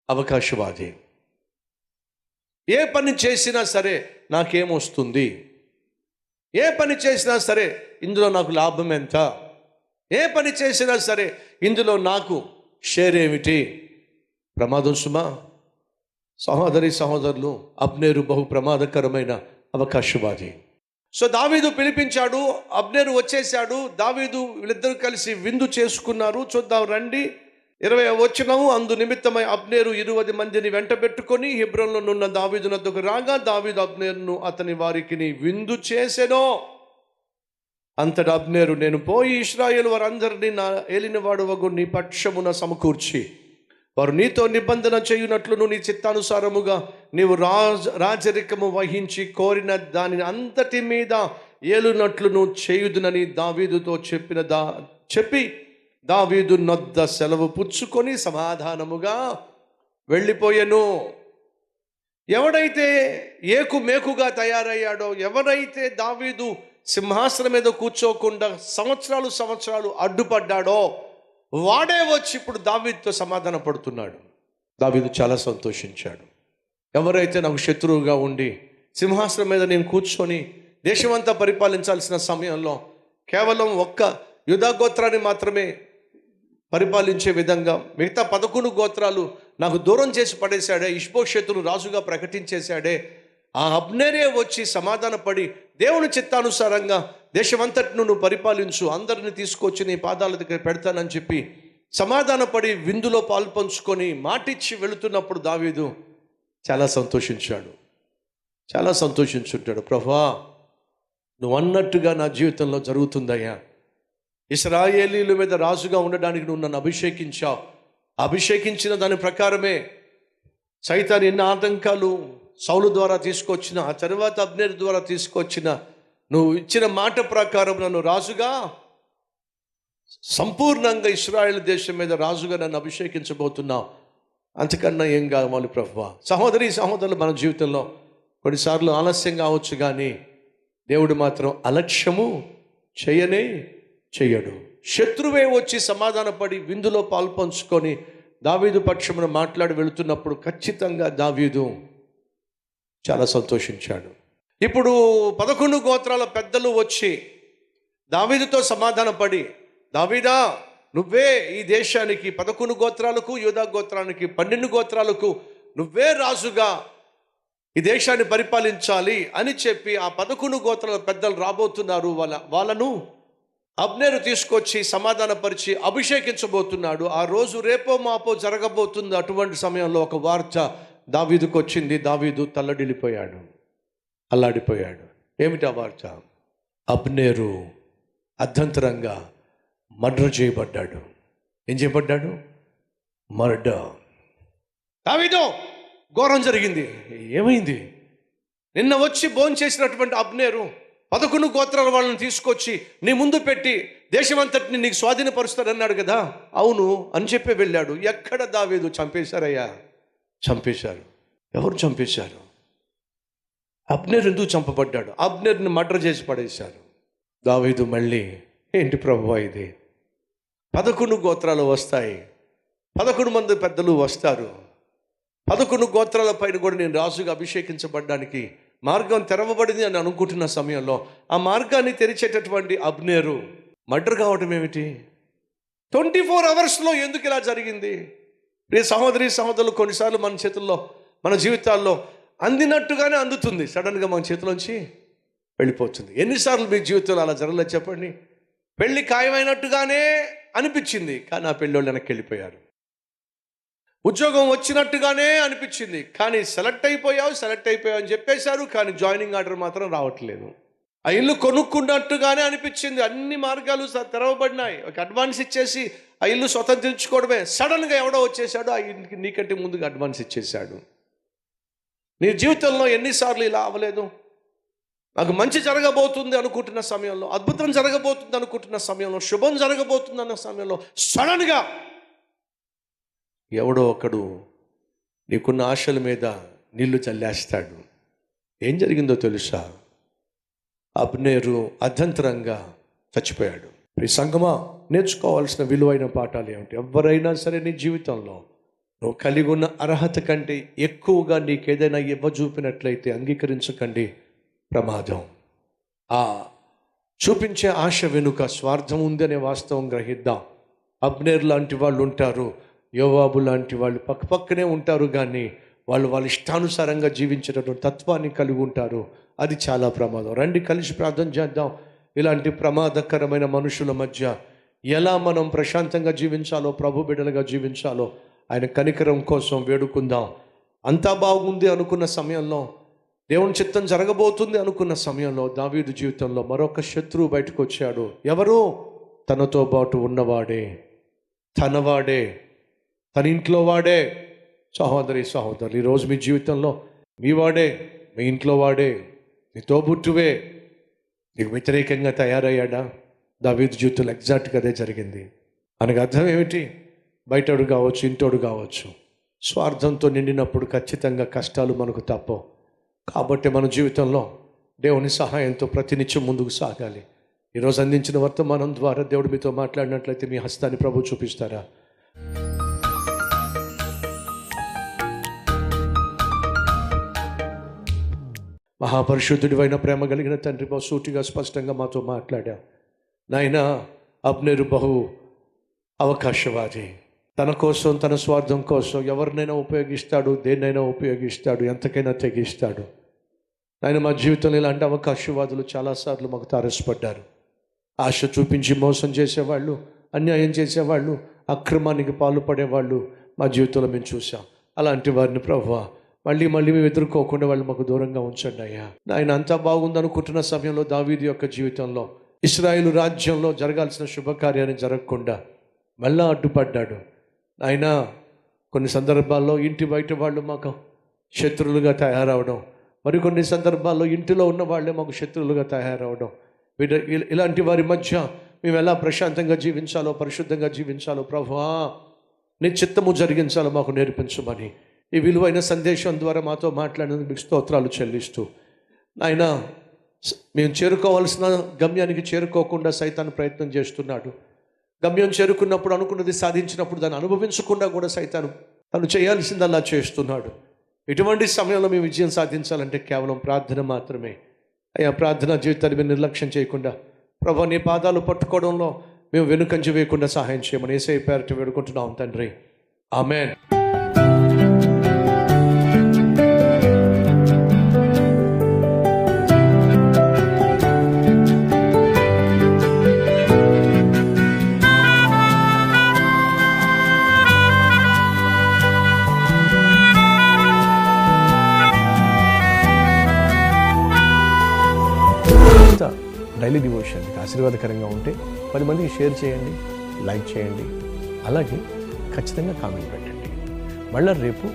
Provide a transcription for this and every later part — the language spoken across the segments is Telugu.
అవకాశవాది. ఏ పని చేసినా సరే నాకేమొస్తుంది, ఏ పని చేసినా సరే ఇందులో నాకు లాభం ఎంత, ఏ పని చేసినా సరే ఇందులో నాకు షేర్ ఏమిటి? ప్రమాదం సుమా. సహోదరి సహోదరులు, అబ్నేరు బహు ప్రమాదకరమైన అవకాశవాది. సో దావీదు పిలిపించాడు, అబ్నేరు వచ్చేసాడు. దావీదు వీళ్ళిద్దరూ కలిసి విందు చేసుకున్నారు. చూద్దాం రండి. 20వ వచనం, అందు నిమిత్తమై అబ్నేరు 20 మందిని వెంటబెట్టుకొని హెబ్రోనులో నున్న దావీదు నద్దకు రాగా, దావీదు అబ్నేరును అతని వారికి విందు చేసెను. అంతటా అబ్నేరు, నేను పోయి ఇశ్రాయేలు వారందరినీ నా ఏలినవాడు వగు నీ పక్షమున సమకూర్చి వారు నీతో నిబంధన చేయునట్లును నీ చిత్తానుసారముగా నీవు రాజరికము వహించి కోరిన దానిని అంతటి మీద ఏలునట్లును చేయుదునని దావీదుతో చెప్పి దావీదు నొద్ద సెలవు పుచ్చుకొని సమాధానముగా వెళ్ళిపోయెను. ఎవడైతే ఏకుమేకుగా తయారయ్యాడో, ఎవరైతే దావీదు సింహాసనం మీద కూర్చోకుండా సంవత్సరాలు అడ్డుపడ్డాడో వాడే వచ్చి ఇప్పుడు దావీదుతో సమాధాన పడుతున్నాడు. దావీదు చాలా సంతోషించాడు. ఎవరైతే నాకు శత్రువుగా ఉండి సింహాసనం మీద నేను కూర్చొని దేశమంతా పరిపాలించాల్సిన సమయంలో కేవలం ఒక్క యూదా గోత్రాన్ని మాత్రమే పరిపాలించే విధంగా మిగతా 11 గోత్రాలు నాకు దూరం చేసి పడేశాడే, ఇష్బోషెతును రాజుగా ప్రకటించేశాడే, ఆ అబ్నేరే వచ్చి సమాధానపడి దేవుని చిత్తానుసారంగా దేశమంతటిను నువ్వు పరిపాలించు, అందరిని తీసుకొచ్చి నీ పాదాల దగ్గర పెడతానని చెప్పి సమాధానపడి విందులో పాల్పంచుకొని మాటిచ్చి వెళుతున్నప్పుడు దావీదు చాలా సంతోషించుంటాడు. ప్రభువా, నువ్వు అన్నట్టుగా నా జీవితంలో జరుగుతుందయ్యా. ఇశ్రాయేలీల మీద రాజుగా ఉండడానికి నువ్వు నన్ను అభిషేకించావు. అభిషేకించిన దాని ప్రకారమే సైతాన్ ఎన్ని ఆటంకాలు సౌలు ద్వారా తీసుకొచ్చిన, ఆ తర్వాత అబ్నేరు ద్వారా తీసుకొచ్చిన, నువ్వు ఇచ్చిన మాట ప్రకారం నన్ను రాజుగా, సంపూర్ణంగా ఇశ్రాయేల్ దేశం మీద రాజుగా నన్ను అభిషేకించబోతున్నావు. అంతకన్నా ఏం కావాలి ప్రభువా? సహోదరి సహోదరులు, మన జీవితంలో కొన్నిసార్లు ఆలస్యం కావచ్చు, కానీ దేవుడు మాత్రం అలక్ష్యము చెయ్యడు. శత్రువే వచ్చి సమాధానపడి విందులో పాల్పంచుకొని దావీదు పక్షమున మాట్లాడి వెళుతున్నప్పుడు ఖచ్చితంగా దావీదు చాలా సంతోషించాడు. ఇప్పుడు 11 గోత్రాల పెద్దలు వచ్చి దావీదుతో సమాధానపడి, దావీదా, నువ్వే ఈ దేశానికి 11 గోత్రాలకు యూదా గోత్రానికి 12 గోత్రాలకు నువ్వే రాజుగా ఈ దేశాన్ని పరిపాలించాలి అని చెప్పి ఆ 11 గోత్రాల పెద్దలు రాబోతున్నారు. వాళ్ళను అబ్నేరు తీసుకొచ్చి సమాధానపరిచి అభిషేకించబోతున్నాడు. ఆ రోజు రేపో మాపో జరగబోతుంది. అటువంటి సమయంలో ఒక వార్త దావీదుకు వచ్చింది. దావీదు అల్లాడిపోయాడు. ఏమిటి ఆ వార్త? అబ్నేరు అర్ధంతరంగా మర్డర్ చేయబడ్డాడు. ఏం చేయబడ్డాడు? మర్డర్. దావీదు, ఘోరం జరిగింది. ఏమైంది? నిన్న వచ్చి భోంచేసినటువంటి అబ్నేరు 11 గోత్రాల వాళ్ళని తీసుకొచ్చి నీ ముందు పెట్టి దేశమంతటిని నీకు స్వాధీనపరుస్తాడన్నాడు కదా. అవును అని చెప్పి వెళ్ళాడు. ఎక్కడ దావీదు? చంపేశారు. ఎవరు చంపేశారు? అబ్నేరు. ఎందుకు చంపబడ్డాడు? అబ్నేరుని మర్డర్ చేసి పడేశారు. దావీదు మళ్ళీ, ఏంటి ప్రభువా ఇది? 11 గోత్రాలు వస్తాయి, 11 మంది పెద్దలు వస్తారు, 11 గోత్రాల పైన కూడా నేను రాజుగా అభిషేకించబడ్డానికి మార్గం తెరవబడింది అని అనుకుంటున్న సమయంలో ఆ మార్గాన్ని తెరిచేటటువంటి అబ్నేరు మర్డర్ కావటం ఏమిటి? 24 అవర్స్లో ఎందుకు ఇలా జరిగింది? ప్రియ సహోదరి సహోదరులు, కొన్నిసార్లు మన చేతుల్లో, మన జీవితాల్లో అందినట్టుగానే అందుతుంది, సడన్గా మన చేతిలోంచి వెళ్ళిపోతుంది. ఎన్నిసార్లు మీ జీవితంలో అలా జరగలేదు చెప్పండి? పెళ్ళి ఖాయమైనట్టుగానే అనిపించింది, కానీ ఆ పెళ్ళోళ్ళు వెనక్కి వెళ్ళిపోయారు. ఉద్యోగం వచ్చినట్టుగానే అనిపించింది, కానీ సెలెక్ట్ అయిపోయావు అని చెప్పేశారు, కానీ జాయినింగ్ ఆర్డర్ మాత్రం రావట్లేదు. ఆ ఇల్లు కొనుక్కున్నట్టుగానే అనిపించింది, అన్ని మార్గాలు తెరవబడినాయి, ఒక అడ్వాన్స్ ఇచ్చేసి ఆ ఇల్లు స్వతంత్రించుకోవడమే. సడన్గా ఎవడో వచ్చేసాడు, ఆ ఇంటికి నీకంటే ముందుగా అడ్వాన్స్ ఇచ్చేసాడు. నీ జీవితంలో ఎన్నిసార్లు ఇలా అవ్వలేదు? నాకు మంచి జరగబోతుంది అనుకుంటున్న సమయంలో, అద్భుతం జరగబోతుంది అనుకుంటున్న సమయంలో, శుభం జరగబోతుంది అన్న సమయంలో సడన్గా ఎవడో ఒకడు నీకున్న ఆశల మీద నీళ్లు చల్లేస్తాడు. ఏం జరిగిందో తెలుసా? అబ్నేరు అర్ధంతరంగా చచ్చిపోయాడు. ఈ సంగమా, నేర్చుకోవాల్సిన విలువైన పాఠాలు ఏమిటి? ఎవరైనా సరే నీ జీవితంలో నువ్వు కలిగి ఉన్న అర్హత కంటే ఎక్కువగా నీకేదైనా ఇవ్వజూపినట్లయితే అంగీకరించకండి, ప్రమాదం. ఆ చూపించే ఆశ వెనుక స్వార్థం ఉంది అనే వాస్తవం గ్రహిద్దాం. అబ్నేర్ లాంటి వాళ్ళు ఉంటారు, యోవాబు లాంటి వాళ్ళు పక్కపక్కనే ఉంటారు, కానీ వాళ్ళ ఇష్టానుసారంగా జీవించేటటువంటి తత్వాన్ని కలిగి ఉంటారు. అది చాలా ప్రమాదం. రండి కలిసి ప్రార్థన చేద్దాం. ఇలాంటి ప్రమాదకరమైన మనుషుల మధ్య ఎలా మనం ప్రశాంతంగా జీవించాలో, ప్రభు బిడ్డలుగా జీవించాలో ఆయన కనికరం కోసం వేడుకుందాం. అంతా బాగుంది అనుకున్న సమయంలో, దేవుని చిత్తం జరగబోతుంది అనుకున్న సమయంలో దావీదు జీవితంలో మరొక శత్రువు బయటకు వచ్చాడు. ఎవరు? తనతో పాటు ఉన్నవాడే, తనవాడే, తన ఇంట్లో వాడే. సహోదరి సహోదరులు, ఈరోజు మీ జీవితంలో మీ వాడే, మీ ఇంట్లో వాడే, మీ తోబుట్టువే నీకు వ్యతిరేకంగా తయారయ్యాడా? దావీదు జీవితంలో ఎగ్జాక్ట్గా అదే జరిగింది. మనకు అర్థం ఏమిటి? బయటోడు కావచ్చు, ఇంటోడు కావచ్చు, స్వార్థంతో నిండినప్పుడు ఖచ్చితంగా కష్టాలు మనకు తప్పవు. కాబట్టి మన జీవితంలో దేవుని సహాయంతో ప్రతినిత్యం ముందుకు సాగాలి. ఈరోజు అందించిన వర్తమానం ద్వారా దేవుడు మీతో మాట్లాడినట్లయితే మీ హస్తాన్ని ప్రభు చూపిస్తారా? మహాపరిశుద్ధుడివైన ప్రేమ కలిగిన తండ్రి, సూటిగా స్పష్టంగా మాతో మాట్లాడా. నాయనా, అబ్నేరు బహు అవకాశవాది. తన కోసం, తన స్వార్థం కోసం ఎవరినైనా ఉపయోగిస్తాడు, దేన్నైనా ఉపయోగిస్తాడు, ఎంతకైనా తెగిస్తాడు. ఆయన మా జీవితంలో ఇలాంటి అవకాశవాదులు చాలాసార్లు మాకు తారసపడ్డారు. ఆశ చూపించి మోసం చేసేవాళ్ళు, అన్యాయం చేసేవాళ్ళు, అక్రమానికి పాల్పడేవాళ్ళు మా జీవితంలో మేము చూసాం. అలాంటి వారిని ప్రభువా మళ్ళీ మేము ఎదుర్కోకుండా వాళ్ళు మాకు దూరంగా ఉంచండి అయ్యా. ఆయన అంతా బాగుందనుకుంటున్న సమయంలో దావీదు యొక్క జీవితంలో ఇశ్రాయేలు రాజ్యంలో జరగాల్సిన శుభకార్యాన్ని జరగకుండా మళ్ళా అడ్డుపడ్డాడు. ఆయన కొన్ని సందర్భాల్లో ఇంటి బయట వాళ్ళు మాకు శత్రువులుగా తయారవడం, మరికొన్ని సందర్భాల్లో ఇంటిలో ఉన్న వాళ్ళే మాకు శత్రువులుగా తయారవడం. ఇలాంటి వారి మధ్య మేము ఎలా ప్రశాంతంగా జీవించాలో, పరిశుద్ధంగా జీవించాలో ప్రభువా నీ చిత్తము జరిగించాలో మాకు నేర్పించమని ఈ విలువైన సందేశం ద్వారా మాతో మాట్లాడినందుకు మీకు స్తోత్రాలు చెల్లిస్తూ, ఆయన మేము చేరుకోవాల్సిన గమ్యానికి చేరుకోకుండా సైతాను ప్రయత్నం చేస్తున్నాడు. గమ్యం చేరుకున్నప్పుడు, అనుకున్నది సాధించినప్పుడు దాన్ని అనుభవించకుండా కూడా సైతాను తను చేయాల్సిందల్లా చేస్తున్నాడు. ఇటువంటి సమయంలో మేము విజయం సాధించాలంటే కేవలం ప్రార్థన మాత్రమే. అయ్యా, ప్రార్థన జీవితాన్ని మేము నిర్లక్ష్యం చేయకుండా ప్రభువా నీ పాదాలు పట్టుకోవడంలో మేము వెనుకంజ వేయకుండా సహాయం చేయమని యేసయ్య పేరిట వేడుకుంటున్నాం తండ్రి, ఆమేన్. డైలీ డివోషన్ మీకు ఆశీర్వాదకరంగా ఉంటే 10 మందికి షేర్ చేయండి, లైక్ చేయండి, అలాగే ఖచ్చితంగా కామెంట్ పెట్టండి. మళ్ళీ రేపు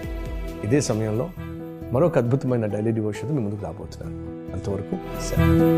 ఇదే సమయంలో మరొక అద్భుతమైన డైలీ డివోషన్ మీ ముందుకు రాబోతున్నాను. అంతవరకు సెలవు.